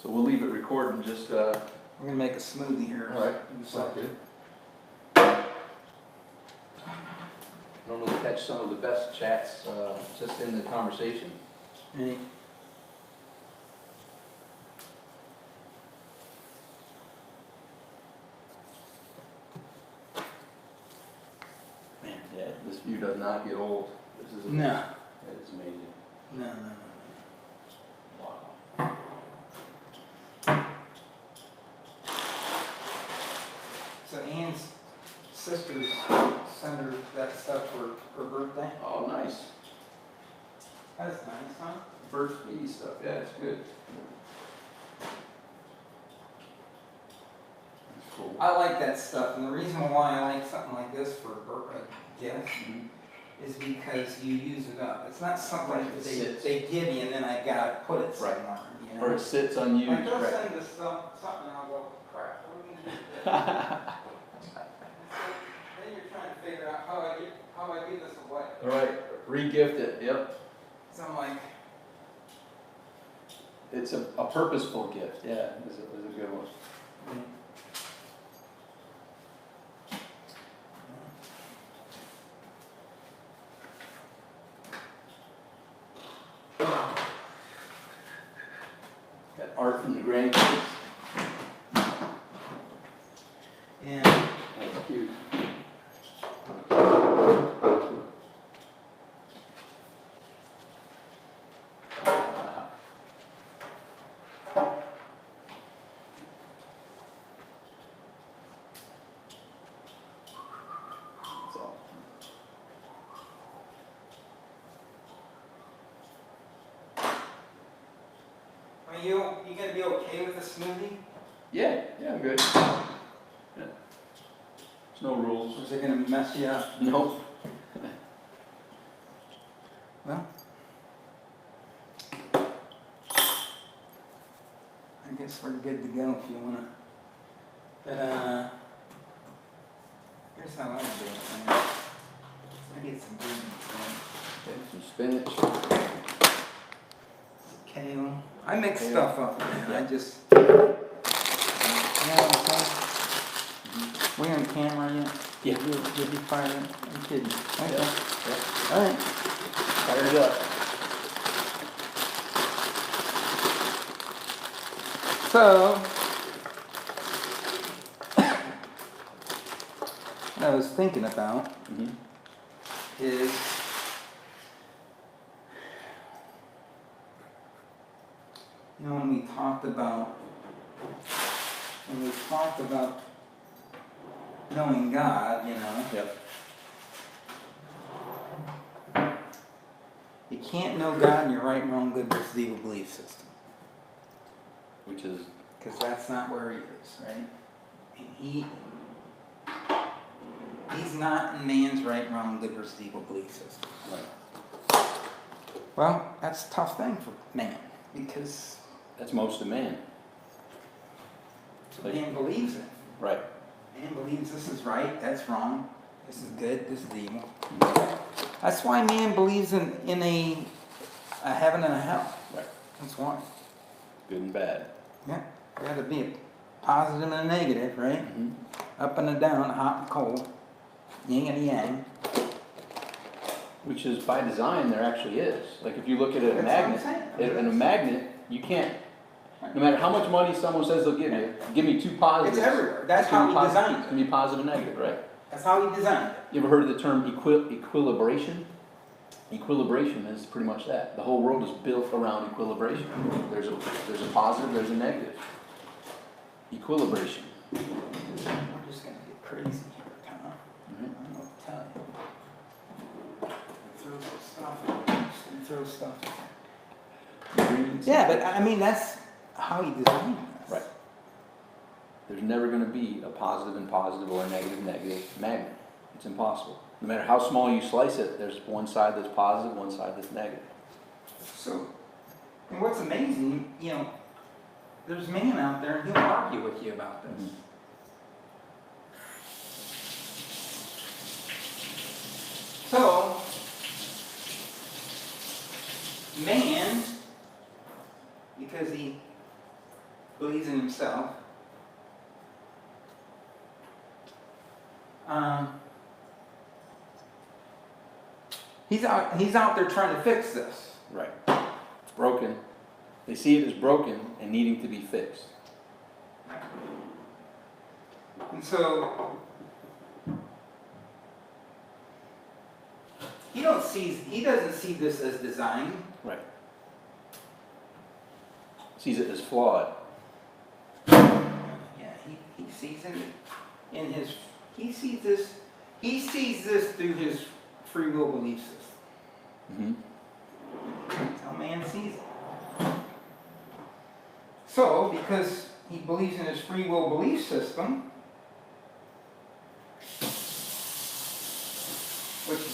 So we'll leave it recording. Just We're gonna make a smoothie here. all right. In a second. I don't know to catch some of the best chats just in the conversation. Any? Man, yeah, this view does not get old. This is amazing. No. It's amazing. No. Wow. So Ann's sisters sent her that stuff for her birthday. Oh, nice. That's nice, huh? Bird feed stuff. Yeah, it's good. That's cool. I like that stuff, and the reason why I like something like this for a birthday gift is because you use it up. It's not something that they give you and then I gotta put it somewhere. You know? Or it sits unused. Like they'll Right. send us something and I'll go, crap, what are we gonna do with this? Then you're trying to figure out how I give this away. All right. Re-gift it. Yep. So I'm like, It's a purposeful gift. Yeah, it's a good one. Got art from the grandkids. yeah. That's cute. That's all. Are you gonna be okay with a smoothie? Yeah, I'm good. Yeah. There's no Or rules. is it gonna mess you up? Nope. Well, I guess we're good to go if you wanna. But here's how I do it. Man. I get some beans, Okay, some spinach. kale. I mix Kale. stuff up, man. Yeah. I just. Yeah, we on camera yet? Yeah. You'll be fired up. I'm kidding. Okay. Yeah. All right. Fire it up. So, what I was thinking about is when we talked about knowing God, Yep. you can't know God in your right, wrong, good, versus evil belief system. Which is Because that's not where he is, right? And he's not in man's right, wrong, good, versus evil belief system. right. Well, that's a tough thing for man, because That's most of man. man believes it. Right. Man believes this is right, that's wrong, this is good, this is evil. That's why man believes in a heaven and a hell. Right. That's why. Good and bad. Yeah, there got to be a positive and a negative, right? Up and a down, hot and cold, yin and yang. Which is by design there actually is. Like if you look at a That's magnet, what I'm saying. in a magnet, you can't, no matter how much money someone says they'll give me two positives. It's everywhere. That's it's gonna how be he designed It's it. going to be positive and negative, right? That's how he designed it. You ever heard of the term equilibration? Equilibration is pretty much that. The whole world is built around equilibration. There's a positive, there's a negative. Equilibration. We're just going to get crazy here, Tom. I don't know what to tell you. Throw some stuff. Just throw stuff. Yeah, but I mean, that's how he designed this. Right. There's never going to be a positive and positive or a negative magnet. It's impossible. No matter how small you slice it, there's one side that's positive, one side that's negative. So, and what's amazing, there's man out there and he'll argue with you about this. So, man, because he himself. He's out there trying to fix this. Right. It's broken. They see it as broken and needing to be fixed. And so he doesn't see this as design. Right. Sees it as flawed. Yeah, he sees it in his. He sees this through his free will belief system. Mm-hmm. That's how man sees it. So, because he believes in his free will belief system, which is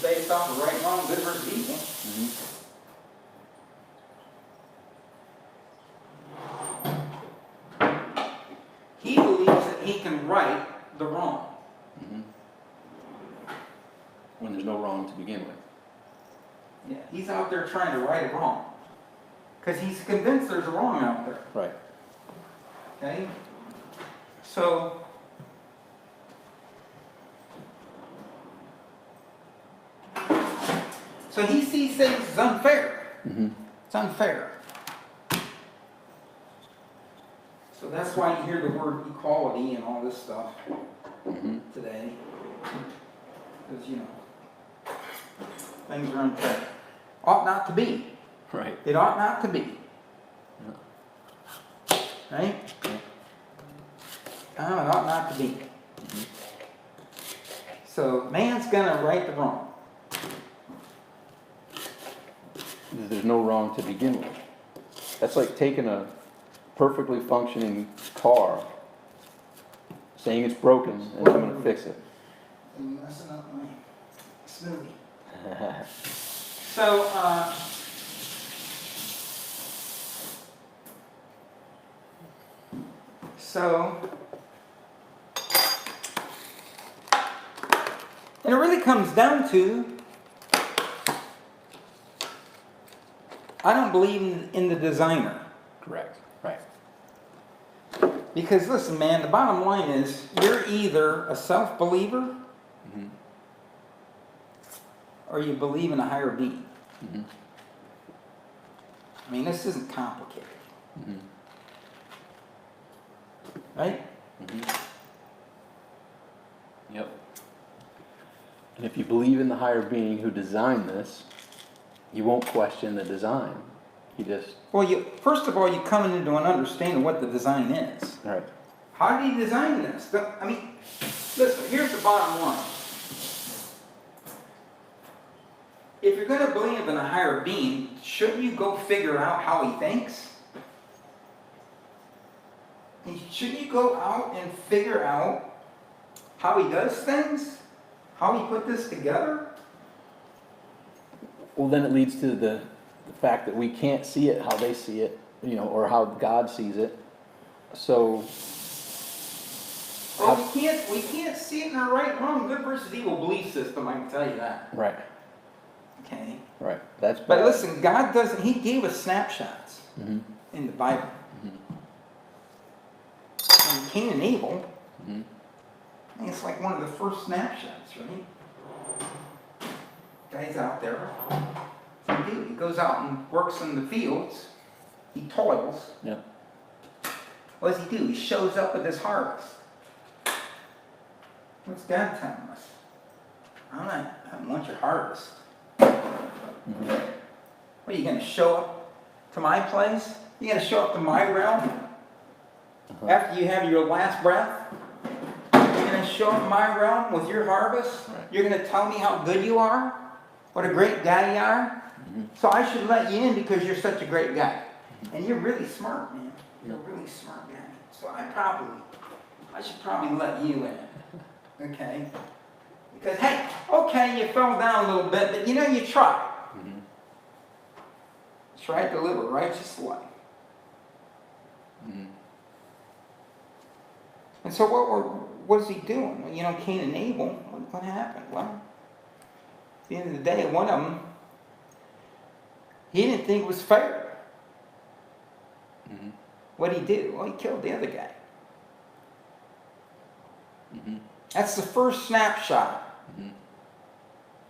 based off of right, wrong, good versus evil. Mm-hmm. He believes that he can right the wrong. Mm-hmm. When there's no wrong to begin with. Yeah, he's out there trying to right a wrong. Because he's convinced there's a wrong out there. Right. Okay? So he sees things as unfair. Mm-hmm. It's unfair. So that's why you hear the word equality and all this stuff today. Because, things are unfair. Ought not to be. Right. It ought not to be. Right? It ought not to be. So man's gonna right the wrong. There's no wrong to begin with. That's like taking a perfectly functioning car, saying it's broken, and I'm going to fix it. I'm messing up my smoothie. And it really comes down to, I don't believe in the designer. Correct. Right. Because listen, man, the bottom line is you're either a self-believer or you believe in a higher being. Mm-hmm. I mean, this isn't complicated. Right? Yep. And if you believe in the higher being who designed this, you won't question the design. You just... Well, first of all, you come into an understanding of what the design is. Right. How did he design this? I mean, listen, here's the bottom line. If you're going to believe in a higher being, shouldn't you go figure out how he thinks? And shouldn't you go out and figure out how he does things? How he put this together? Well, then it leads to the fact that we can't see it how they see it, or how God sees it. So... Well, we can't see it in our right, wrong, good versus evil belief system, I can tell you that. Right. Okay. Right. That's bad. But listen, God doesn't, he gave us snapshots in the Bible. And Cain and Abel, I think it's like one of the first snapshots, right? Guy's out there. He goes out and works in the fields. He toils. Yeah. What does he do? He shows up with his harvest. What's God telling us? I don't want your harvest. What, are you going to show up to my place? You going to show up to my realm? After you have your last breath? You're going to show up in my realm with your harvest? Right. You're going to tell me how good you are? What a great guy you are? So I should let you in because you're such a great guy. And you're really smart, man. You're a really smart guy. So I should probably let you in. Okay? Because, hey, okay, you fell down a little bit, but you tried. Tried to live a righteous life. And so what is he doing? Well, Cain and Abel, what happened? Well, at the end of the day, one of them, he didn't think it was fair. What'd he do? Well, he killed the other guy. Mm-hmm. That's the first snapshot. Mm-hmm.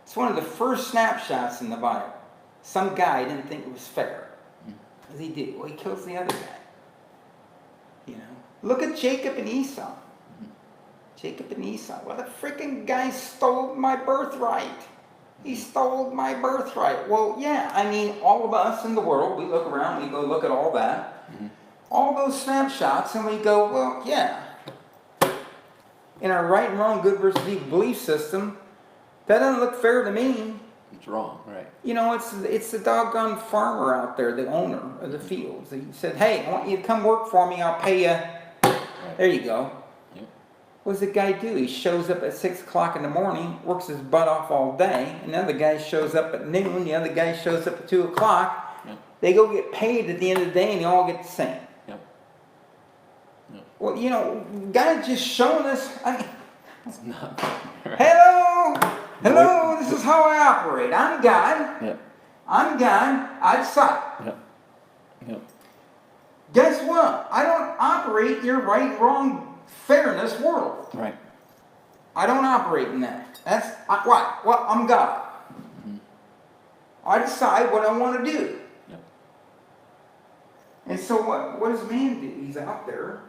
It's one of the first snapshots in the Bible. Some guy didn't think it was fair. What does he do? Well, he kills the other guy. You know? Look at Jacob and Esau. Jacob and Esau. Well, the freaking guy stole my birthright. He stole my birthright. Well, yeah, I mean, all of us in the world, we look around, we go look at all that. Mm-hmm. All those snapshots, and we go, well, yeah. In our right and wrong, good versus evil belief system, that doesn't look fair to me. It's wrong, right? You know, it's the doggone farmer out there, the owner of the fields. He said, hey, I want you to come work for me, I'll pay you. Right. There you go. Yep. What does the guy do? He shows up at 6 o'clock in the morning, works his butt off all day, and the other guy shows up at noon, the other guy shows up at 2 o'clock. Yep. They go get paid at the end of the day, and they all get the same. Yep. Yep. Well, you know, God just showing us, I mean, It's not right. hello, this is how I operate. I'm God. Yep. I'm God. I decide. Yep. Yep. Guess what? I don't operate in your right, wrong, fairness world. Right. I don't operate in that. Why? Well, I'm God. Mm-hmm. I decide what I want to do. Yep. And so what does man do? He's out there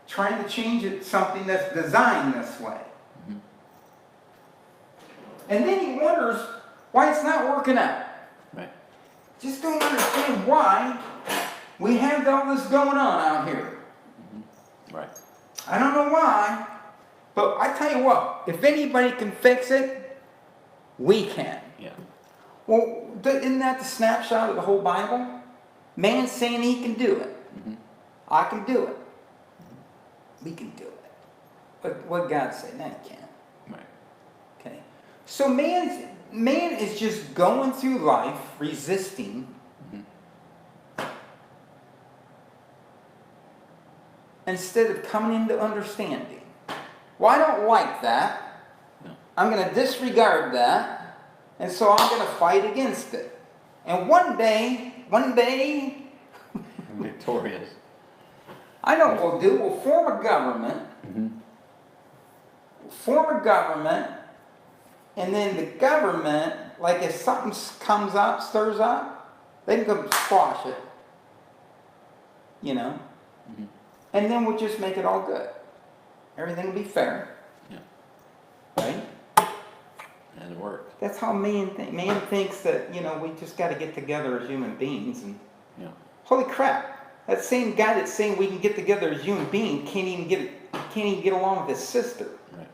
trying to change it something that's designed this way. Mm-hmm. And then he wonders why it's not working out. Right. Just don't understand why we have all this going on out here. Mm-hmm. Right. I don't know why, but I tell you what, if anybody can fix it, we can. Yeah. Well, isn't that the snapshot of the whole Bible? Man saying he can do it. Mm-hmm. I can do it. We can do it. But what God said, no, you can't. Right. Okay. So man is just going through life resisting. Mm-hmm. Instead of coming into understanding. Well, I don't like that. No. I'm going to disregard that. And so I'm going to fight against it. And one day, Victorious. I know what we'll do. We'll form a government. Mm-hmm. Form a government. And then the government, like if something comes up, stirs up, they can go squash it. You know? Mm-hmm. And then we'll just make it all good. Everything will be fair. Yeah. Right? And it worked. That's how man thinks. Man thinks that, you know, we just got to get together as human beings. And Yeah. holy crap. That same guy that's saying we can get together as human beings can't even get along with his sister. Right.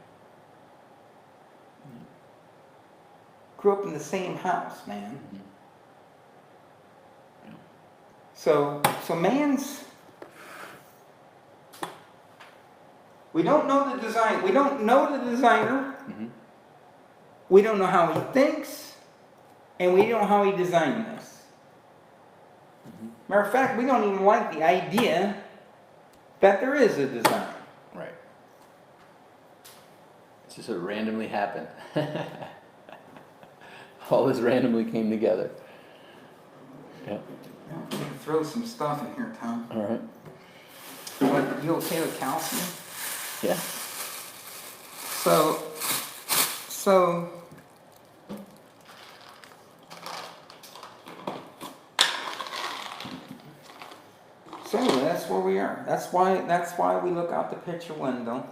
Grew up in the same house, man. Mm-hmm. Yeah. So man's... We don't know the design. We don't know the designer. Mm-hmm. We don't know how he thinks. And we don't know how he designed this. Mm-hmm. Matter of fact, we don't even like the idea that there is a design. Right. It's just it randomly happened. All this randomly came together. Yeah. I'm going to throw some stuff in here, Tom. All right. What, you okay with calcium? Yeah. So that's where we are. That's why we look out the picture window.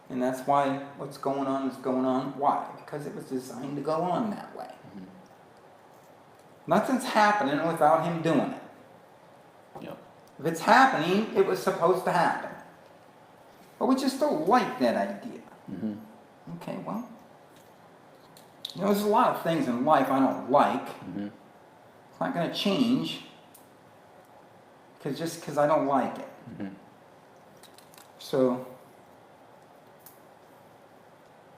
And that's why what's going on is going on. Why? Because it was designed to go on that way. Mm-hmm. Nothing's happening without him doing it. Yep. If it's happening, it was supposed to happen. But we just don't like that idea. Mm-hmm. Okay, well, you know, there's a lot of things in life I don't like. Mm-hmm. It's not going to change just because I don't like it. Mm-hmm.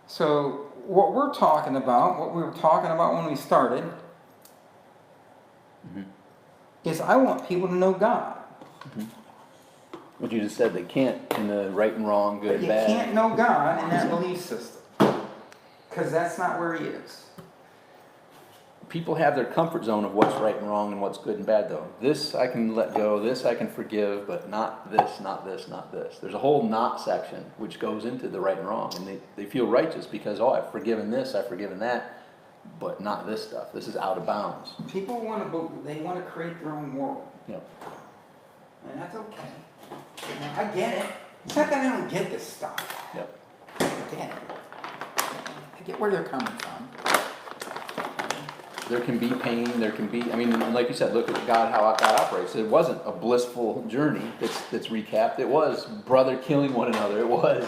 So what we're talking about, what we were talking about when we started, Mm-hmm. is I want people to know God. Mm-hmm. What you just said, they can't in the right and wrong, good, But you bad. can't know God in that belief system because that's not where he is. people have their comfort zone of what's right and wrong and what's good and bad, though. This I can let go, this I can forgive, but not this, not this, not this. There's a whole not section which goes into the right and wrong, and they feel righteous because, oh, I've forgiven this, I've forgiven that, but not this stuff. This is out of bounds. People want to create their own world. Yep. And that's okay. I get it. It's not that I don't get this stuff. Yep. I get it. I get where they're coming from. There can be pain, there can be, I mean, and like you said, look at God, how God operates. It wasn't a blissful journey that's recapped. It was brother killing one another. It was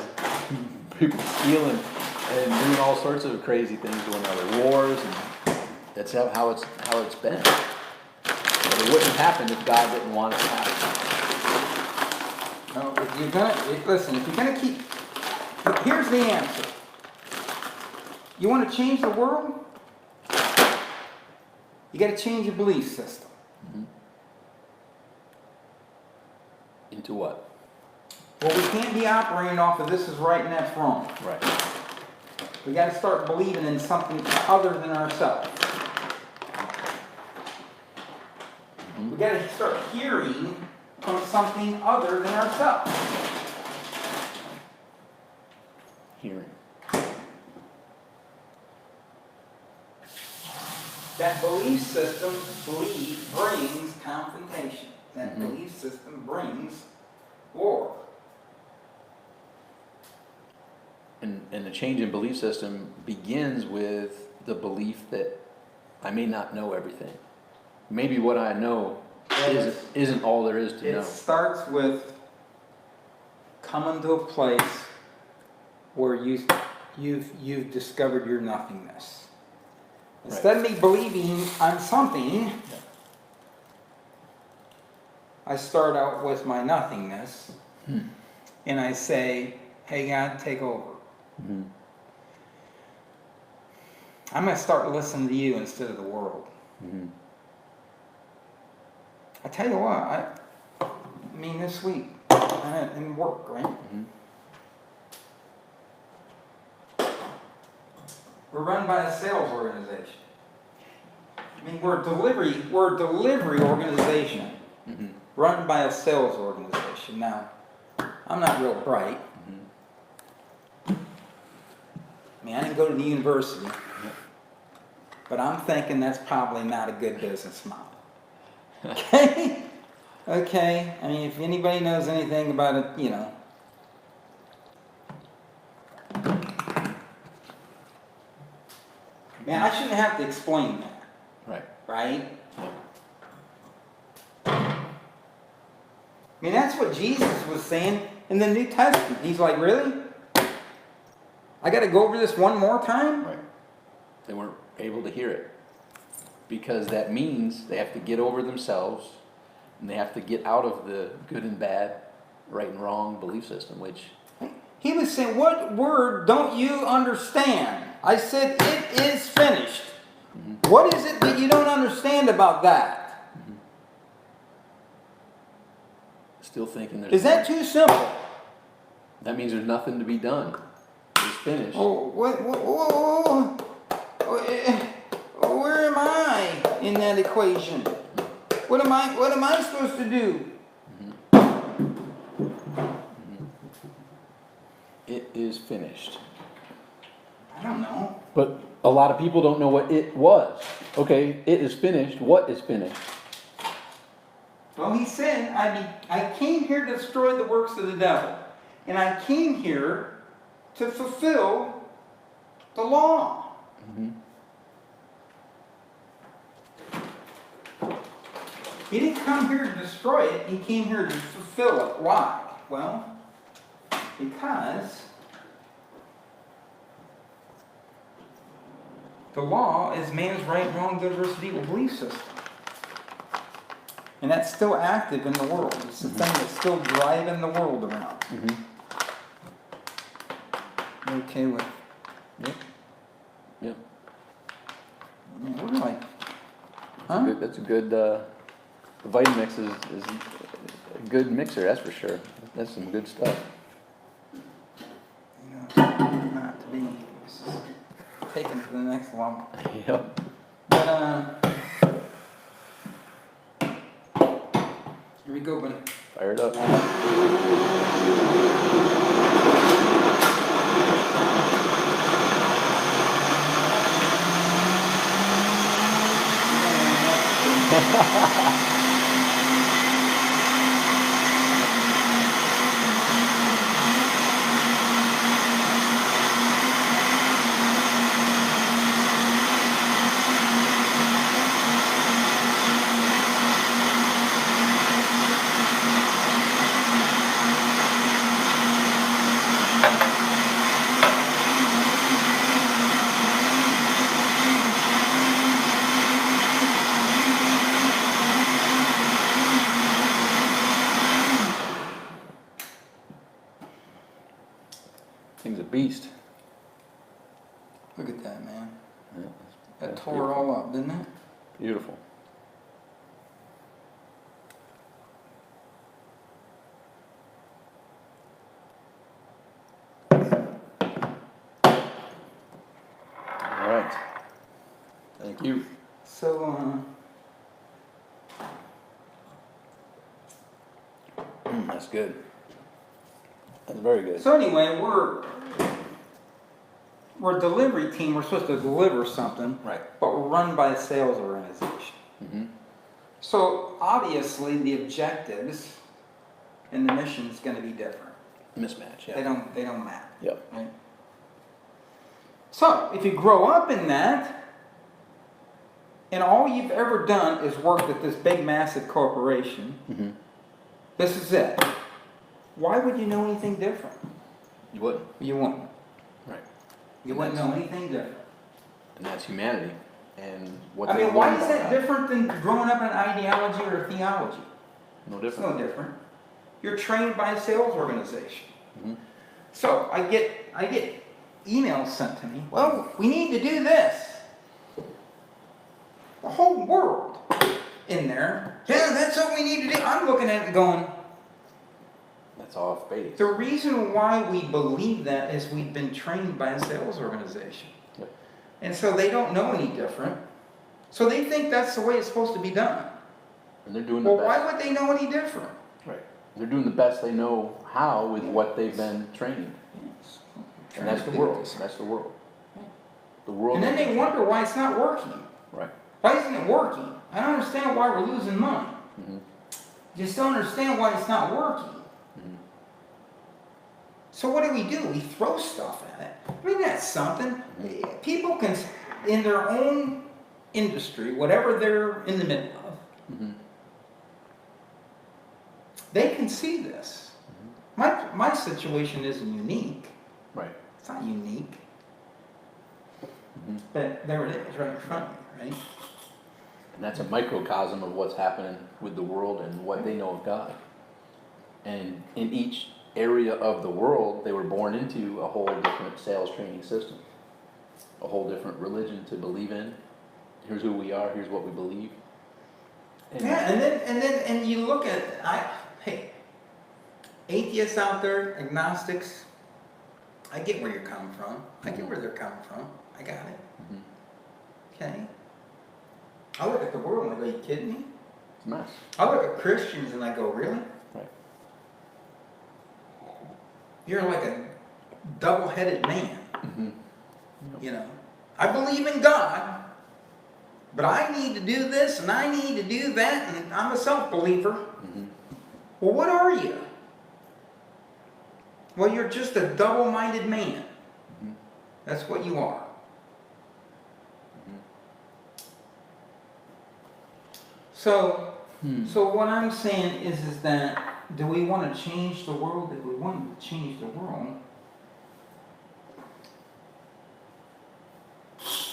people stealing and doing all sorts of crazy things to one another. Wars, and that's how it's been. But it wouldn't happen if God didn't want it to happen. No, if you're gonna keep, here's the answer. You want to change the world? You got to change your belief system. Mm-hmm. Into what? Well, we can't be operating off of this is right and that's wrong. Right. We got to start believing in something other than ourselves. Mm-hmm. We got to start hearing from something other than ourselves. Hearing. That belief system brings confrontation. That belief system brings war. And the change in belief system begins with the belief that I may not know everything. Maybe what I know isn't all there is to know. It starts with coming to a place where you've discovered your nothingness. Instead of me believing I'm something, I start out with my nothingness, and I say, hey God, take over. Mm-hmm. I'm going to start listening to you instead of the world. Mm-hmm. I tell you what, I mean this week, in work, right? Mm-hmm. We're run by a sales organization. I mean, we're a delivery organization run by a sales organization. Now, I'm not real bright. I mean, I didn't go to the university, but I'm thinking that's probably not a good business model. Okay? Okay. I mean, if anybody knows anything about it, you know. Man, I shouldn't have to explain that. Right. Right? I mean, that's what Jesus was saying in the New Testament. He's like, really? I got to go over this one more time? Right. They weren't able to hear it. Because that means they have to get over themselves and they have to get out of the good and bad, right and wrong belief system, which... He was saying, what word don't you understand? I said, it is finished. Mm-hmm. What is it that you don't understand about that? Mm-hmm. Still thinking there's... Is that too simple? That means there's nothing to be done. It's finished. Oh, where am I in that equation? What am I supposed to do? It is finished. I don't know. But a lot of people don't know what it was. Okay, it is finished. What is finished? Well, he said, I came here to destroy the works of the devil. And I came here to fulfill the law. Mm-hmm. He didn't come here to destroy it. He came here to fulfill it. Why? Well, because the law is man's right, wrong, good versus evil belief system. And that's still active in the world. It's the thing that's still driving the world around. Mm-hmm. You okay with? Yep. Yep. What am I? Huh? That's a good Vitamix is a good mixer, that's for sure. That's some good stuff. You know, not to be taken to the next level. Yep. But Here we go, buddy. Fire it up. Thing's a beast. Look at that, man. Yeah, That that's tore it beautiful. all up, didn't it? Beautiful. All right. Thank you. So, That's good. That's very good. so anyway, we're a delivery team. We're supposed to deliver something, Right. but we're run by a sales organization. Mm-hmm. So obviously, the objectives and the mission is going to be different. Mismatch. They Yeah. don't match. Yep. Right? So if you grow up in that, and all you've ever done is worked at this big, massive corporation, Mm-hmm. this is it. Why would you know anything different? You wouldn't. You wouldn't. Right. You wouldn't know anything different. And that's humanity. And what I they mean, why learn is about that God. different than growing up in an ideology or a theology? No It's different. no different. You're trained by a sales organization. Mm-hmm. So I get emails sent to me. Well, we need to do this. The whole world in there. Yeah, that's what we need to do. I'm looking at it going, That's off base. the reason why we believe that is we've been trained by a sales organization. Yep. And so they don't know any different. So they think that's the way it's supposed to be done. And they're doing the Well, best. why would they know any different? Right. They're doing the best they know how with what they've been trained. And that's the world. That's the world. The world. And then they wonder why it's not working. Right. Why isn't it working? I don't understand why we're losing money. Mm-hmm. Just don't understand why it's not working. Mm-hmm. So what do? We throw stuff at it. I mean, that's something. People can, in their own industry, whatever they're in the middle of, Mm-hmm. they can see this. My situation isn't unique. Right. It's not unique. Mm-hmm. But there it is, right in front of me, right? And that's a microcosm of what's happening with the world and what they know of God. And in each area of the world, they were born into a whole different sales training system, a whole different religion to believe in. Here's who we are. Here's what we believe. And Yeah, and you look at, hey, atheists out there, agnostics, I get where you're coming from. I get where they're coming from. I got it. Mhm. Okay. I look at the world and I go, you kidding me? It's a mess. I look at Christians and I go, really? Right. You're like a double-headed man. Mm-hmm. You know, I believe in God, but I need to do this and I need to do that, and I'm a self-believer. Mm-hmm. Well, what are you? Well, you're just a double-minded man. Mm-hmm. That's what you are. Mm-hmm. So, Hmm. so what I'm saying is that, do we want to change the world? If we want to change the world,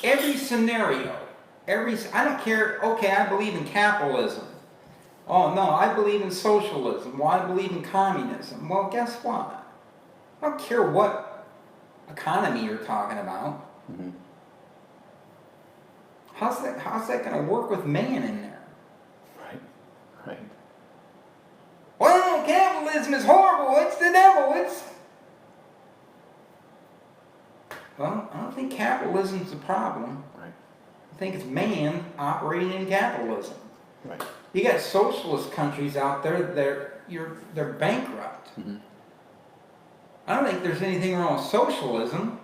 every scenario, I don't care, okay, I believe in capitalism. Oh no, I believe in socialism. Well, I believe in communism. Well, guess what? I don't care what economy you're talking about. Mm-hmm. How's that going to work with man in there? Right. Right. Well, capitalism is horrible. It's the devil. Well, I don't think capitalism's the problem. Right. I I think it's man operating in capitalism. Right. You got socialist countries out there, they're bankrupt. Mm-hmm. I don't think there's anything wrong with socialism,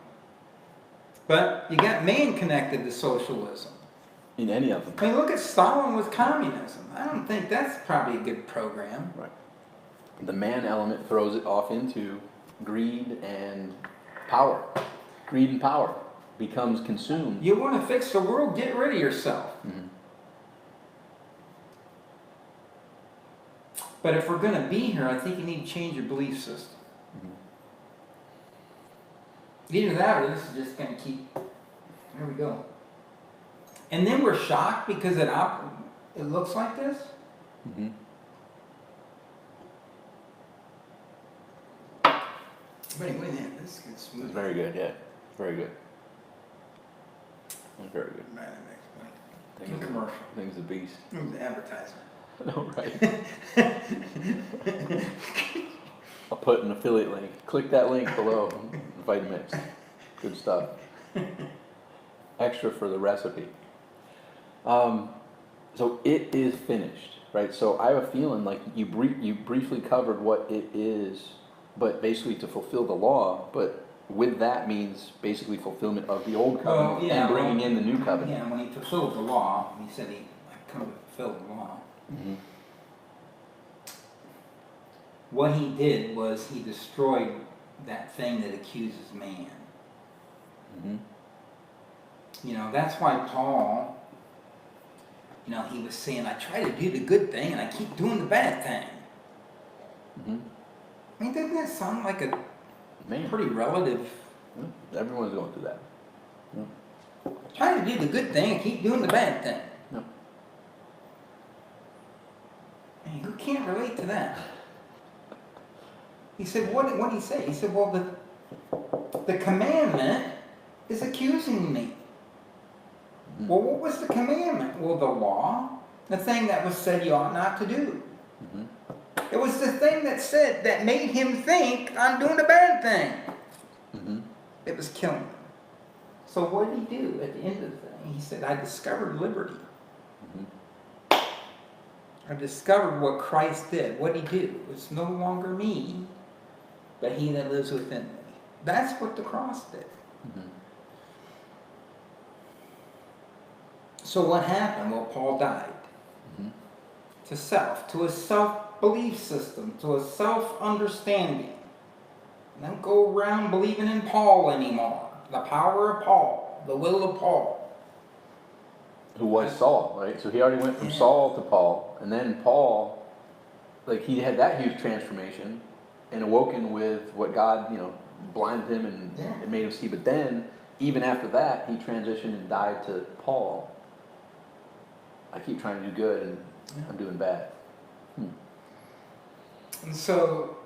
but you got man connected to socialism. In any of them. I mean, look at Stalin with communism. I don't think that's probably a good program. Right. The man element throws it off into greed and power. Greed and power becomes consumed. You want to fix the world, get rid of yourself. Mm-hmm. But if we're going to be here, I think you need to change your belief system. Mm-hmm. Either that or this is just going to keep... There we go. And then we're shocked because it looks like this? Mm-hmm. Wait a minute, this gets smooth. It's very good, yeah. Very good. It's very good. Man, that makes Thing's commercial. Thing's a beast. It was advertisement. No, right. I'll put an affiliate link. Click that link below. Vitamix. Good stuff. Extra for the recipe. So it is finished, right? So I have a feeling like you briefly covered what it is, but basically to fulfill the law, but with that means basically fulfillment of the old covenant and bringing in the new covenant. Yeah, when he fulfilled the law, he said I come to fulfill the law. Mm-hmm. What he did was he destroyed that thing that accuses man. Mm-hmm. You know, that's why Paul, you know, he was saying, I try to do the good thing and I keep doing the bad thing. Mm-hmm. I mean, doesn't that sound like a Man. pretty relative? Yeah, everyone's going through that. Yeah. Try to do the good thing and keep doing the bad thing. No. Man, who can't relate to that? He said, what did he say? He said, well, the commandment is accusing me. Mm-hmm. Well, what was the commandment? Well, the law, the thing that was said you ought not to do. Mm-hmm. It was the thing that said, that made him think I'm doing a bad thing. Mm-hmm. It was killing him. So what did he do at the end of the thing? He said, I discovered liberty. Mm-hmm. I discovered what Christ did. What did he do? It's no longer me, but he that lives within me. That's what the cross did. Mm-hmm. So what happened? Well, Paul died. Mm-hmm. To self, to a self-belief system, to a self-understanding. Don't go around believing in Paul anymore. The power of Paul, the will of Paul. Who was Saul, right? So he already went from Saul to Paul, and then Paul, like he had that huge transformation and awoken with what God, you know, blinded him and it made him see. But then, even after that, he transitioned and died to Paul. I keep trying to do good and I'm doing bad. And so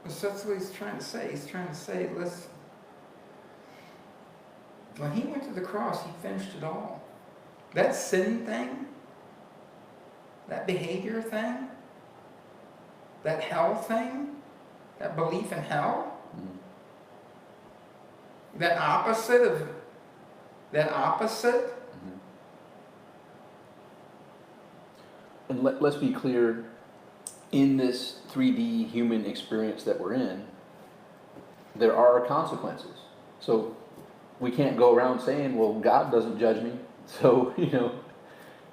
that's what he's trying to say. He's trying to say, listen, when he went to the cross, he finished it all. That sin thing, that behavior thing, that hell thing, that belief in hell, that opposite, And let's be clear, in this 3D human experience that we're in, there are consequences. So we can't go around saying, well, God doesn't judge me. So, you know,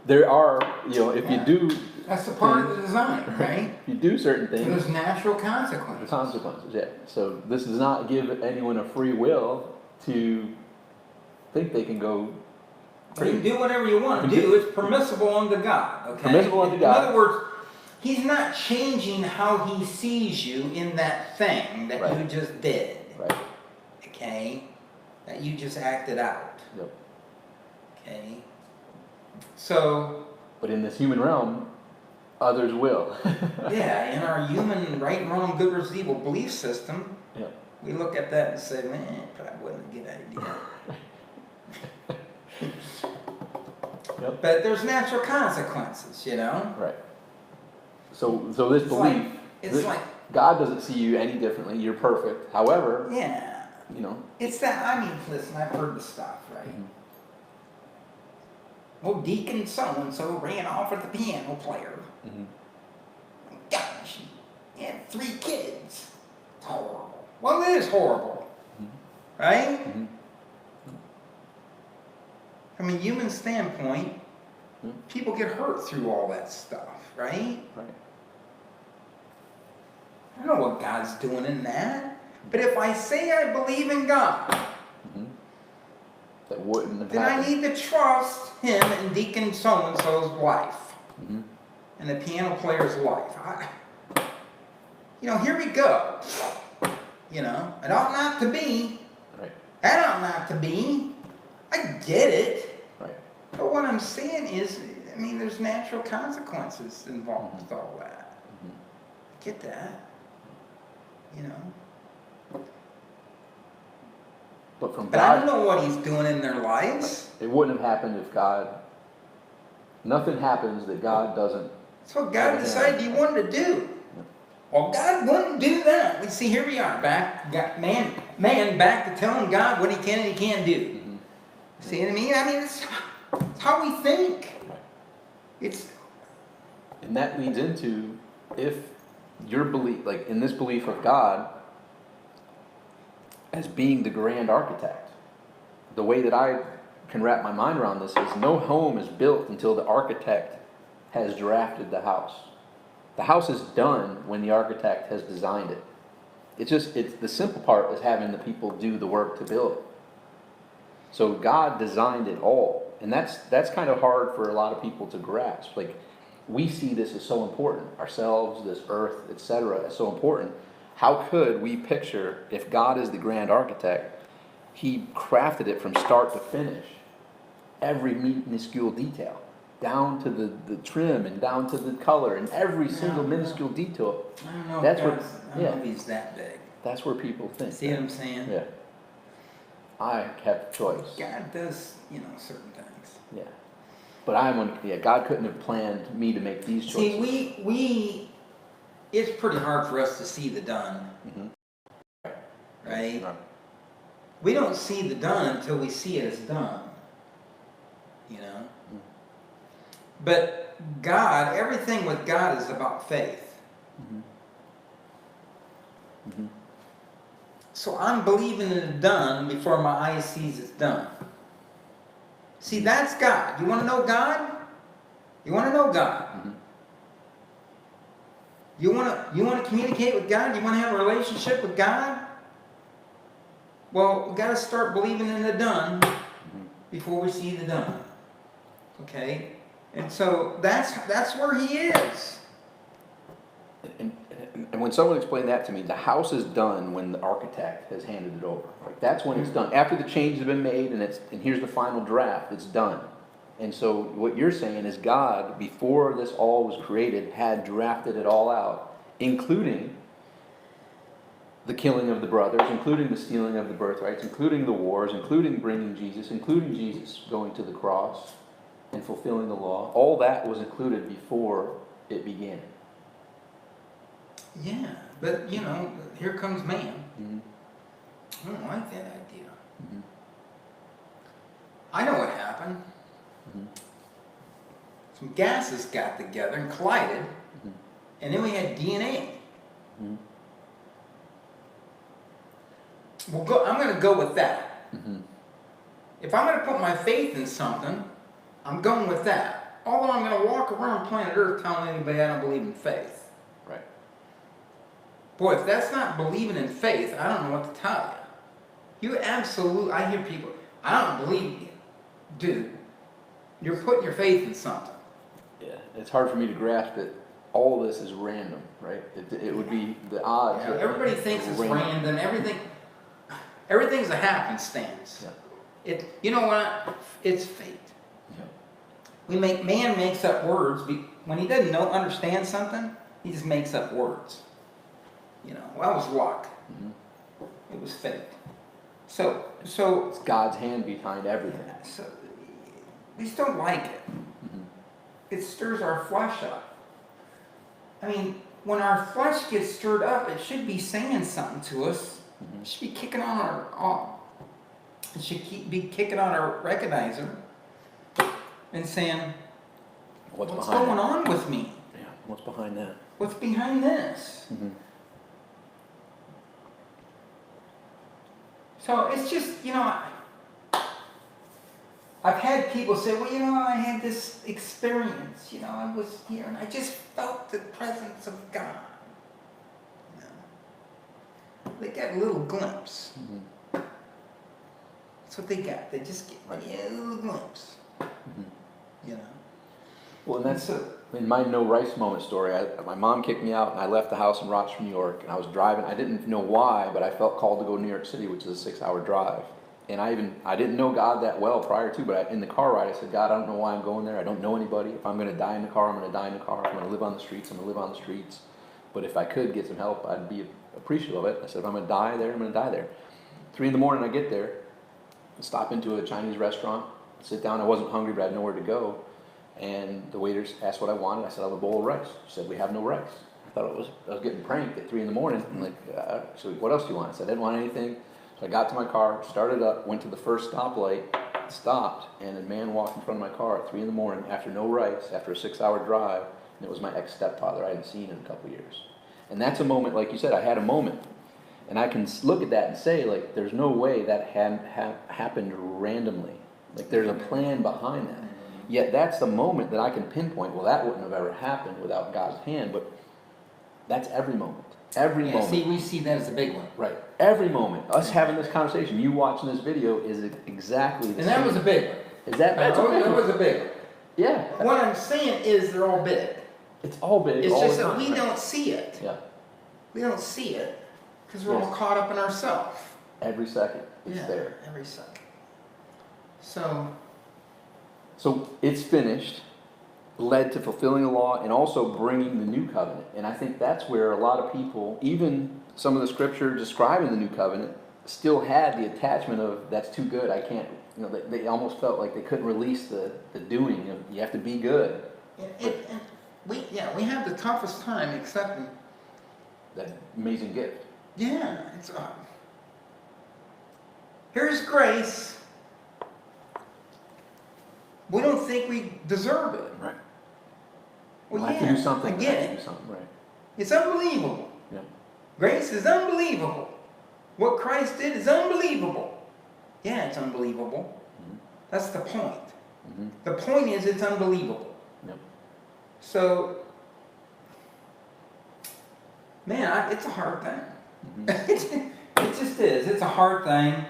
there are, you know, if you do... That's the part of the design, right? If you do certain things... There's natural consequences. Consequences, yeah. So this does not give anyone a free will to think they can go... You can do whatever you want to do. It's permissible unto God. Okay? Permissible unto God. In other words, he's not changing how he sees you in that thing that you just did. Right. Okay? That you just acted out. Yep. Okay? So... But in this human realm, others will. Yeah, in our human right and wrong, good versus evil belief system, Yep. we look at that and say, man, probably wasn't a good idea. Yep. But there's natural consequences, you know? Right. So this belief, God doesn't see you any differently. You're perfect. However, yeah, you know, it's that. I mean, listen, I've heard the stuff, right? oh, Deacon so-and-so ran off with the piano player. Mm-hmm. Gosh, he had 3 kids. It's horrible. Well, it is horrible, right? Mm-hmm. From a human standpoint, people get hurt through all that stuff, right? Right. I don't know what God's doing in that. But if I say I believe in God, That wouldn't have then happened. I need to trust him in Deacon so-and-so's life. Mm-hmm. And the piano player's life. Here we go. It ought not to be. Right. That ought not to be. I get it. Right. But what I'm saying is, there's natural consequences involved with all that. I get that. But from But I God, don't know what he's doing in their lives. it wouldn't have happened if God. Nothing happens that God doesn't. That's what God decided he wanted to do. Well, God wouldn't do that. We see, here we are, man back to telling God what he can and he can't do. Mm-hmm. See what I mean? It's how we think. And that leads into, if your belief, like in this belief of God as being the grand architect, the way that I can wrap my mind around this is no home is built until the architect has drafted the house. The house is done when the architect has designed it. It's the simple part is having the people do the work to build it. So God designed it all. And that's kind of hard for a lot of people to grasp. Like, we see this as so important. Ourselves, this earth, etc. is so important. How could we picture, if God is the grand architect, he crafted it from start to finish, every minuscule detail, down to the trim and down to the color and every single minuscule detail. I don't know. That's I what, don't know if he's that big. That's where people think. See what I'm saying? Yeah. I have choice. God does, certain things. Yeah. But God couldn't have planned me to make these choices. See, it's pretty hard for us to see the done. Mm-hmm. Right? Right. We don't see the done until we see it as done. But God, everything with God is about faith. Mm-hmm. Mm-hmm. So I'm believing in it done before my eye sees it's done. See, that's God. You want to know God? You want to know God? Mm-hmm. You want to communicate with God? You want to have a relationship with God? Well, we got to start believing in the done before we see the done. Okay? And so that's where he is. And when someone explained that to me, the house is done when the architect has handed it over. Like, that's when it's done. After the changes have been made and here's the final draft, it's done. And so what you're saying is God, before this all was created, had drafted it all out, including the killing of the brothers, including the stealing of the birthrights, including the wars, including bringing Jesus, including Jesus going to the cross and fulfilling the law. All that was included before it began. Yeah, but here comes man. Mm-hmm. I don't like that idea. Mm-hmm. I know what happened. Mm-hmm. Some gases got together and collided, Mm-hmm. and then we had DNA. Mm-hmm. I'm going to go with that. Mm-hmm. If I'm going to put my faith in something, I'm going with that. Although I'm going to walk around planet Earth telling anybody I don't believe in faith. Right. Boy, if that's not believing in faith, I don't know what to tell you. I hear people, I don't believe you. Dude, you're putting your faith in something. Yeah, it's hard for me to grasp that all this is random, right? It would be the odds. Yeah, everybody thinks it's random. Everything's a happenstance. Yeah. You know what? It's fate. Yeah. Man makes up words. When he doesn't understand something, he just makes up words. Well, that was luck. Mm-hmm. It was fate. So It's God's hand behind everything. So we just don't like it. Mm-hmm. It stirs our flesh up. When our flesh gets stirred up, it should be saying something to us. Mm-hmm. It should be kicking on our recognizer and saying, What's what's behind going that? on with me? Yeah, what's behind that? What's behind this? Mm-hmm. So it's just, I've had people say, well, I had this experience, I was here and I just felt the presence of God. They got a little glimpse. Mm-hmm. That's what they got. They just get a little glimpse. Mm-hmm. You know. Well, and that's in my no rice moment story. My mom kicked me out, and I left the house in Rochester, New York, and I was driving. I didn't know why, but I felt called to go to New York City, which is a 6-hour drive. And I didn't know God that well prior to, but in the car ride, I said, God, I don't know why I'm going there. I don't know anybody. If I'm going to die in the car, I'm going to die in the car. If I'm going to live on the streets, I'm going to live on the streets. But if I could get some help, I'd be appreciative of it. I said, if I'm going to die there, I'm going to die there. 3 in the morning, I get there, stop into a Chinese restaurant, sit down. I wasn't hungry, but I had nowhere to go. And the waiters asked what I wanted. I said, I have a bowl of rice. She said, we have no rice. I thought I was getting pranked at 3 in the morning. I'm like, so what else do you want? I said, I didn't want anything. So I got to my car, started up, went to the first stoplight, stopped, and a man walked in front of my car at 3 in the morning after no rice, after a 6-hour drive, and it was my ex-stepfather I hadn't seen in a couple of years. And that's a moment, like you said, I had a moment. And I can look at that and say, like, there's no way that happened randomly. Like, there's a plan behind that. Yet that's the moment that I can pinpoint, well, that wouldn't have ever happened without God's hand, but that's every moment. Every moment. See, we see that as a big one. Right. Every moment. Us having this conversation, you watching this video is exactly the And same. that was a big one. Is that That was a big one. Yeah. What I'm saying is they're all big. It's all big. It's all just the that time, we right? don't see it. Yeah. We don't see it because we're all Yes. caught up in ourselves. Every second. It's there. Every second. So it's finished, led to fulfilling the law and also bringing the new covenant. And I think that's where a lot of people, even some of the scripture describing the new covenant, still had the attachment of, that's too good, I can't, they almost felt like they couldn't release the doing of, you have to be good. and we have the toughest time accepting. That amazing gift. Yeah, it's here's grace. We don't think we deserve it. Right. Well, I have to do something. I get have to it. do something, right. It's unbelievable. Yeah. Grace is unbelievable. What Christ did is unbelievable. Yeah, it's unbelievable. Mm-hmm. That's the point. Mm-hmm. The point is it's unbelievable. Yep. So, man, it's a hard thing. Mm-hmm. It just is. It's a hard thing.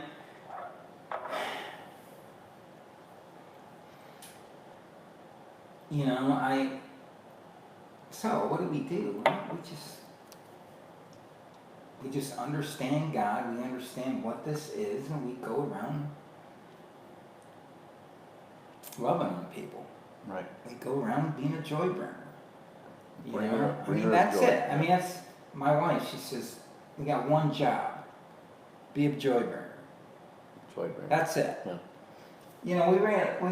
So what do? Well, we just understand God, we understand what this is, and we go around loving on people. Right. We go around being a joy bringer. Bring her That's joy. it. That's my wife. She says, we got one job. Be a joy bringer. Joy bringer. That's it. Yeah. We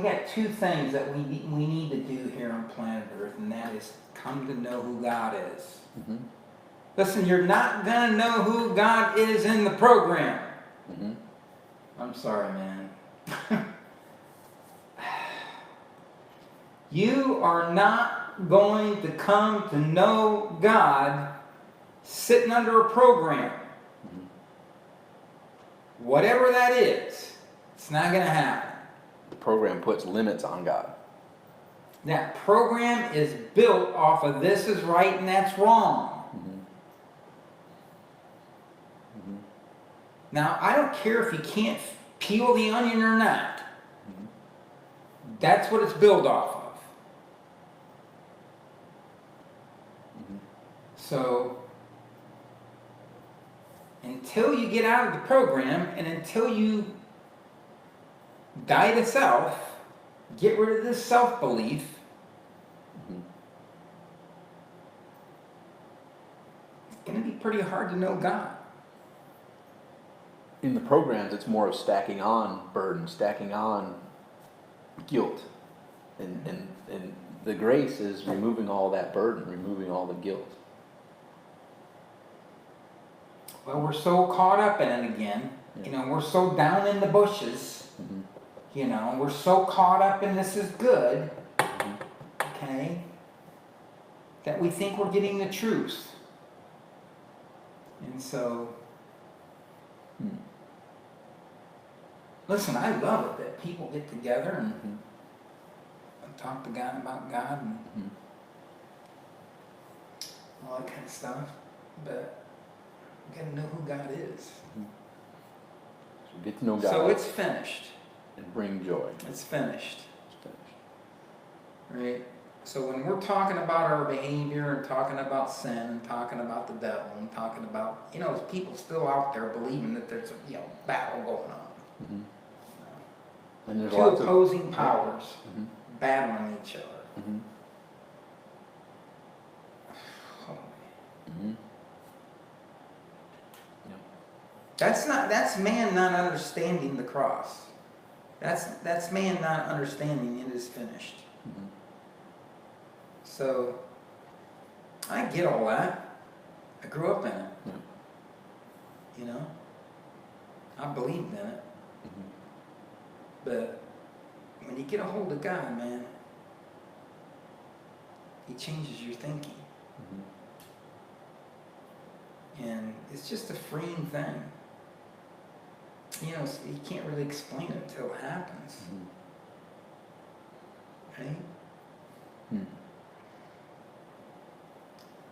got 2 things that we need to do here on planet Earth, and that is come to know who God is. Mm-hmm. Listen, you're not going to know who God is in the program. Mm-hmm. I'm sorry, man. You are not going to come to know God sitting under a program. Mm-hmm. Whatever that is, it's not going to happen. The program puts limits on God. That program is built off of this is right and that's wrong. Mm-hmm. Mm-hmm. Now, I don't care if you can't peel the onion or not. Mm-hmm. That's what it's built off of. Mm-hmm. So, until you get out of the program and until you die to self, get rid of this self-belief, Mm-hmm. it's going to be pretty hard to know God. In the programs, it's more of stacking on burden, stacking on guilt. And the grace is removing all that burden, removing all the guilt. Well, we're so caught up in it again. Yeah. We're so down in the bushes. Mm-hmm. You know, we're so caught up in this is good, okay, that we think we're getting the truth. And so, listen, I love it that people get together and talk to God about God and all that kind of stuff. But we gotta know who God is. So get to know God. So it's finished. And bring joy. It's finished. It's finished. Right? So when we're talking about our behavior and talking about sin and talking about the devil and talking about, you know, there's people still out there believing that there's a, you know, battle going on. And there's Two lots opposing powers battling each other. Oh, man. That's man not understanding the cross. That's man not understanding it is finished. So I get all that. I grew up in it. You know? I believed in it. But when you get a hold of God, man, He changes your thinking. And it's just a freeing thing. You know, you can't really explain it until it happens. Right?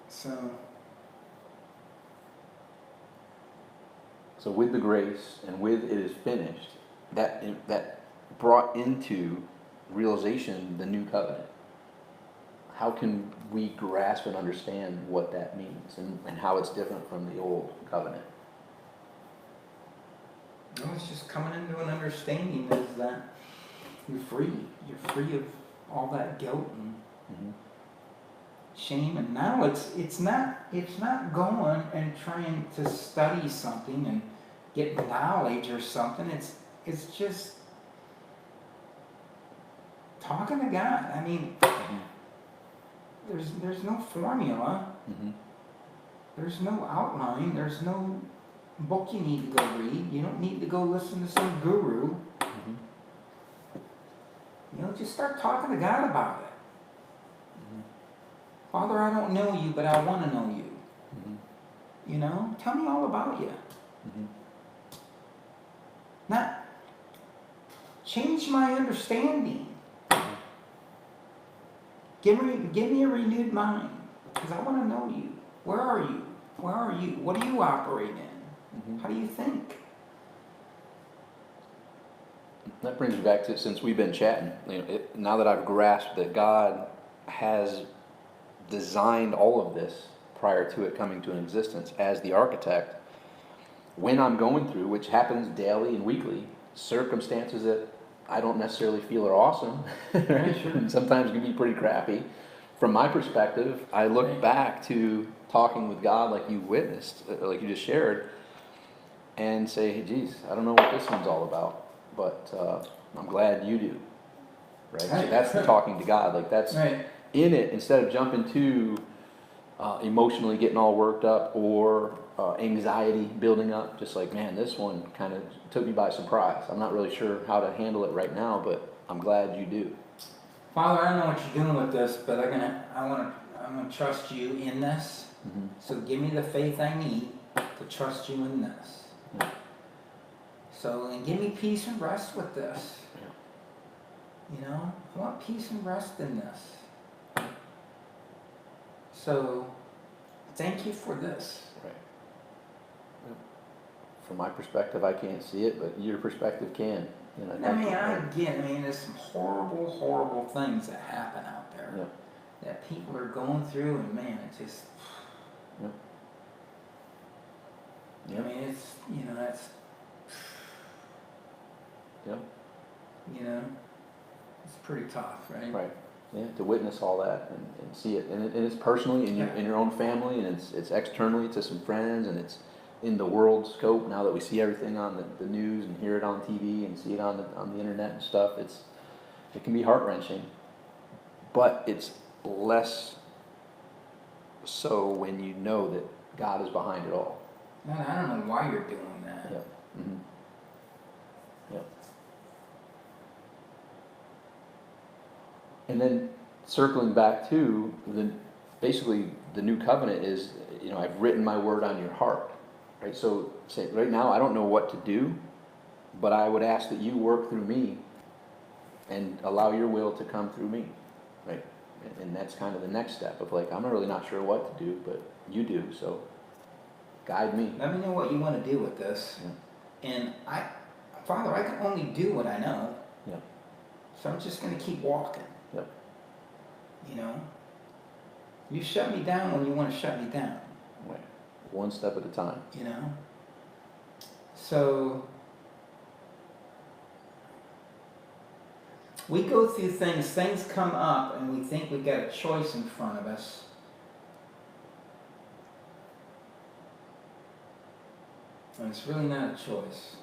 So with the grace and with it is finished, that brought into realization the new covenant. How can we grasp and understand what that means and how it's different from the old covenant? No, it's just coming into an understanding is that you're free. You're free of all that guilt and shame. And now it's not going and trying to study something and get knowledge or something. It's just talking to God. I mean, there's no formula. There's no outline. There's no book you need to go read. You don't need to go listen to some guru. You know, just start talking to God about it. Father, I don't know you, but I want to know you. You know, tell me all about you. Not change my understanding. Give me a renewed mind, because I want to know you. Where are you? Where are you? What do you operate in? How do you think? That brings me back to, since we've been chatting, you know, now that I've grasped that God has designed all of this prior to it coming to an existence as the architect, when I'm going through, which happens daily and weekly, circumstances that I don't necessarily feel are awesome, and sometimes can be pretty crappy. From my perspective, I look back to talking with God like you witnessed, like you just shared, and say, hey, geez, I don't know what this one's all about, but I'm glad you do. Right? So that's the talking to God. Like that's in it, instead of jumping to emotionally getting all worked up or anxiety building up, just like, man, this one kind of took me by surprise. I'm not really sure how to handle it right now, but I'm glad you do. Father, I don't know what you're doing with this, but I'm gonna trust you in this. So give me the faith I need to trust you in this. So and give me peace and rest with this. You know, I want peace and rest in this. So thank you for this. Right. From my perspective, I can't see it, but your perspective can. You know, I mean, there's some horrible, horrible things that happen out there that people are going through, and man, it just. I mean, it's, you know, that's. You know, it's pretty tough, right? Right. Yeah, to witness all that and see it, and it's personally in your own family, and it's externally to some friends, and it's in the world scope. Now that we see everything on the news and hear it on TV and see it on the internet and stuff, it can be heart wrenching, but it's less so when you know that God is behind it all. Man, I don't know why you're doing that. And then circling back to basically the new covenant is, I've written my word on your heart, right? So say right now I don't know what to do, but I would ask that you work through me and allow your will to come through me, right? And that's kind of the next step of like, I'm really not sure what to do, but you do, so guide me. Let me know what you want to do with this. Yeah. And Father, I can only do what I know. Yeah. So I'm just going to keep walking. Yep. You shut me down when you want to shut me down. Right. One step at a time. So we go through things come up, and we think we've got a choice in front of us. And it's really not a choice.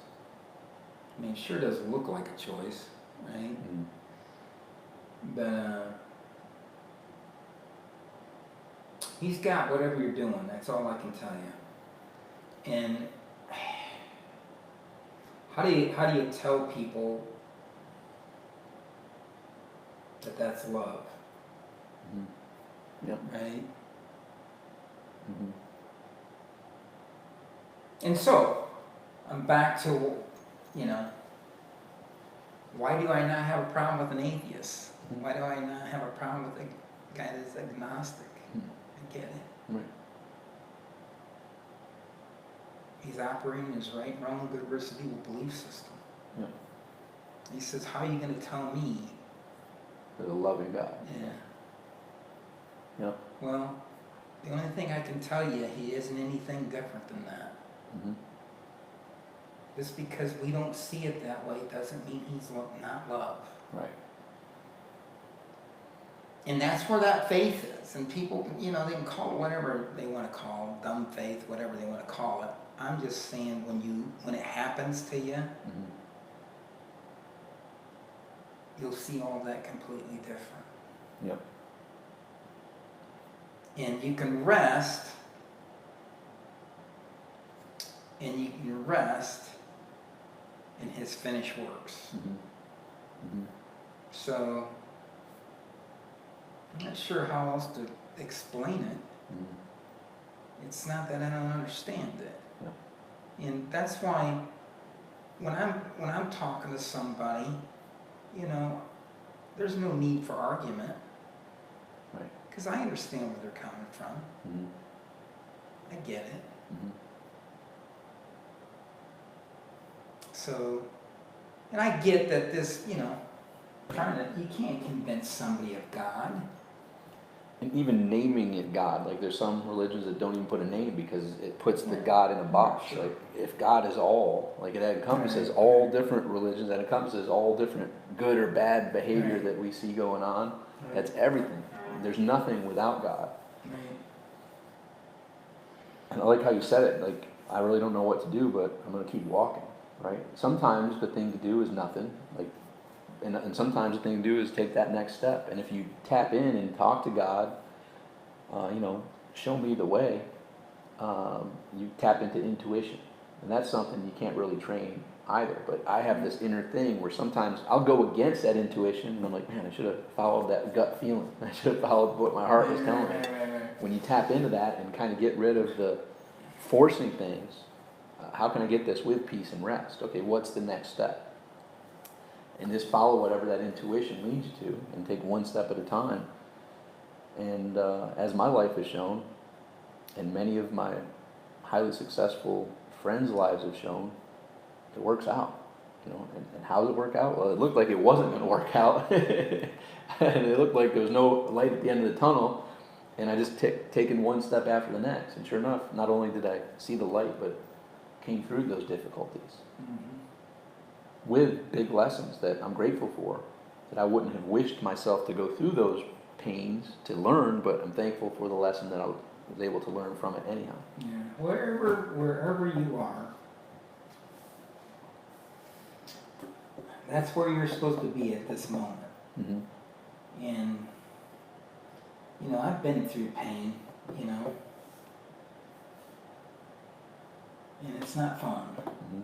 I mean, it sure does look like a choice, right? Mm-hmm. But he's got whatever you're doing. That's all I can tell you. And how do you tell people that that's love? Mm-hmm. Yep. Right? Mm-hmm. And so I'm back to, why do I not have a problem with an atheist? Mm-hmm. Why do I not have a problem with a guy that's agnostic? Mm-hmm. I get it. Right. He's operating his right, wrong, good versus evil belief system. Yeah. He says, how are you going to tell me? There's a loving God. Yeah. Yeah. Well, the only thing I can tell you, he isn't anything different than that. Mm-hmm. Just because we don't see it that way doesn't mean he's not love. Right. And that's where that faith is. And people, they can call it whatever they want to call it, dumb faith, whatever they want to call it. I'm just saying when it happens to you, Mm-hmm. you'll see all that completely different. Yep. And you can rest, and you can rest in his finished works. Mm-hmm. Mm-hmm. So, I'm not sure how else to explain it. Mm-hmm. It's not that I don't understand it. Yeah. And that's why when I'm talking to somebody, there's no need for argument. Right. Because I understand where they're coming from. Mm-hmm. I get it. Mm-hmm. So, and I get that this, you can't convince somebody of God. And even naming it God, like there's some religions that don't even put a name because it puts the God in a box. Sure. Like if God is all, like it encompasses all different religions, that encompasses all different good or bad behavior that we see going on. That's everything. There's nothing without God. And I like how you said it, like I really don't know what to do, but I'm going to keep walking, right? Sometimes the thing to do is nothing, like, and sometimes the thing to do is take that next step. And if you tap in and talk to God, show me the way, you tap into intuition. And that's something you can't really train either. But I have this inner thing where sometimes I'll go against that intuition and I'm like, man, I should have followed that gut feeling. I should have followed what my heart was telling me. When you tap into that and kind of get rid of the forcing things, how can I get this with peace and rest? Okay, what's the next step? And just follow whatever that intuition leads you to and take one step at a time. And as my life has shown, and many of my highly successful friends' lives have shown, it works out. And how does it work out? Well, it looked like it wasn't going to work out. And it looked like there was no light at the end of the tunnel. And I just taken one step after the next. And sure enough, not only did I see the light, but came through those difficulties. Mm-hmm. With big lessons that I'm grateful for, that I wouldn't have wished myself to go through those pains to learn, but I'm thankful for the lesson that I was able to learn from it anyhow. Yeah. Wherever you are, that's where you're supposed to be at this moment. Mm-hmm. And, I've been through pain, and it's not fun. Mm-hmm.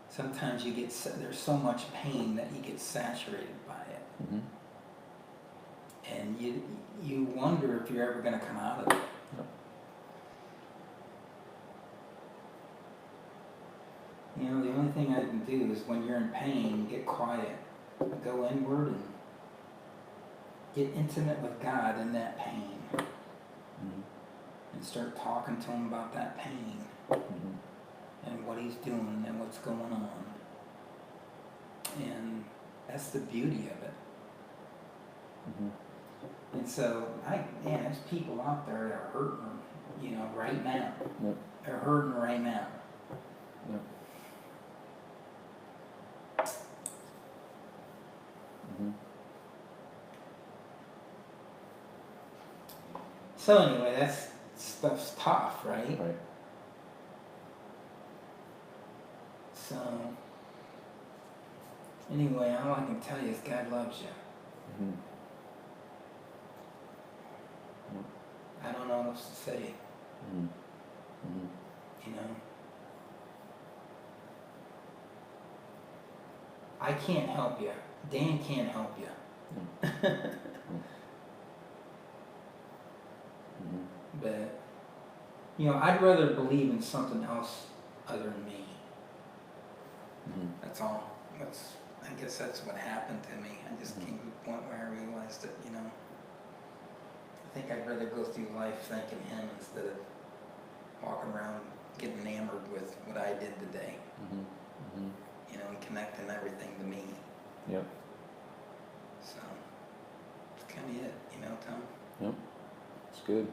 Sometimes there's so much pain that you get saturated by it. Mm-hmm. And you wonder if you're ever going to come out of it. You know, the only thing I can do is when you're in pain, get quiet, go inward and get intimate with God in that pain. And start talking to him about that pain and what he's doing and what's going on. And that's the beauty of it. And so, there's people out there that are hurting, you know, right now. They're hurting right now. So anyway, that's stuff's tough, right? So anyway, all I can tell you is God loves you. I don't know what else to say. You know, I can't help you. Dan can't help you. But, you know, I'd rather believe in something else other than me. That's all. I guess that's what happened to me. I just came to the point where I realized that, you know, I think I'd rather go through life thanking him instead of walking around getting enamored with what I did today. You know, and connecting everything to me. So, that's kind of it, you know, Tom? It's good.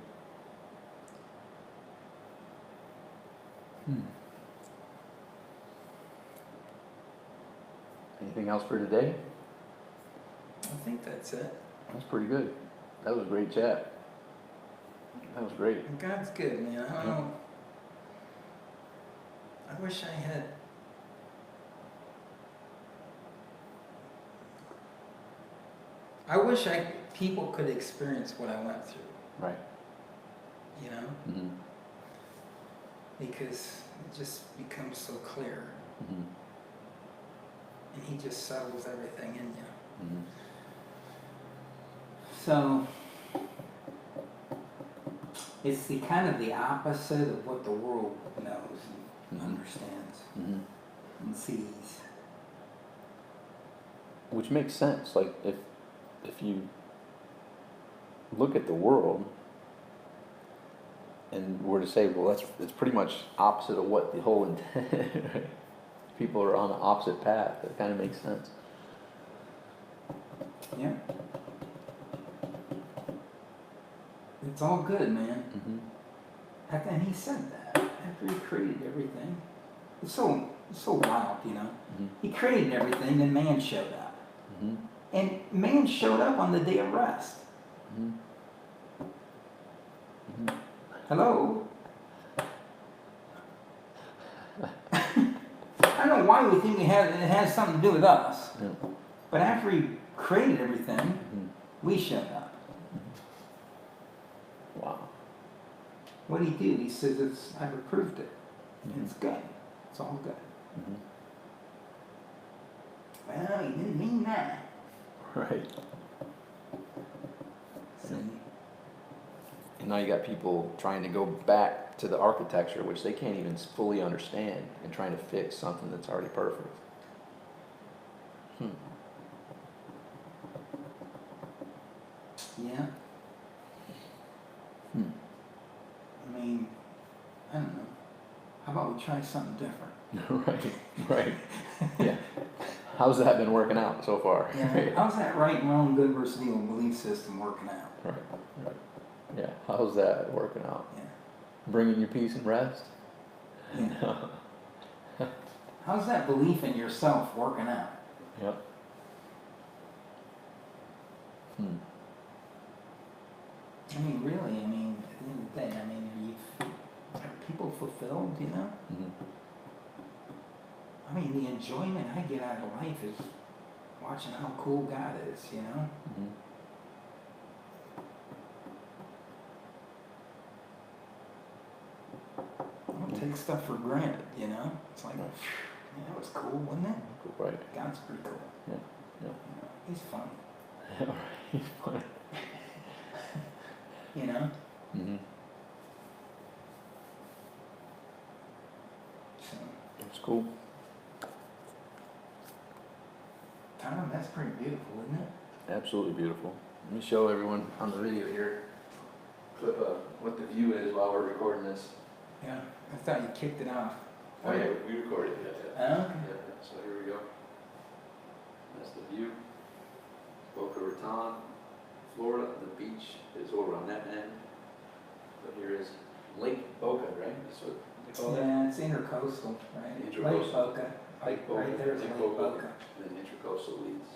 Anything else for today? I think that's it. That's pretty good. That was a great chat. That was great. God's good, man. I don't know. I wish I had. I wish people could experience what I went through. Right. You know? Because it just becomes so clear. And he just settles everything in you. So, it's the kind of the opposite of what the world knows and understands and sees. Which makes sense. Like if you look at the world and were to say, well, it's pretty much opposite of what the whole intent. Right? People are on the opposite path. It kind of makes sense. Yeah. It's all good, man. And he said that after he created everything. It's so wild, you know. He created everything, then man showed up. And man showed up on the day of rest. Hello? I don't know why we think it has something to do with us. But after he created everything, we showed up. Wow. What did he do? He says, I've approved it. It's good. It's all good. Well, he didn't mean that. Right. See? And now you got people trying to go back to the architecture, which they can't even fully understand, and trying to fix something that's already perfect. Yeah. I mean, I don't know. How about we try something different? Right. Yeah. How's that been working out so far? Yeah. How's that right and wrong, good versus evil belief system working out? Right. Yeah. How's that working out? Yeah. Bringing you peace and rest? Yeah. How's that belief in yourself working out? Yep. I mean, really, at the end of the day, are people fulfilled, you know? I mean, the enjoyment I get out of life is watching how cool God is, you know? I don't take stuff for granted, you know? It's like, yeah, that was cool, wasn't it? Right. God's pretty cool. Yeah. You know, he's funny. He's funny. you know? Mm-hmm. So, That's cool. Tom, that's pretty beautiful, isn't it? Absolutely beautiful. Let me show everyone on the video here, clip of what the view is while we're recording this. Yeah, I thought you kicked it off. Oh yeah, we recorded it, yeah. Oh, okay. Yeah, so here we go. That's the view. Boca Raton, Florida. The beach is over on that end. But here is Lake Boca, right? That's what they call it? Yeah, it's intercoastal, right? Intercoastal. Lake Boca. Lake Boca. Right there is Lake Boca. And then Intracoastal leads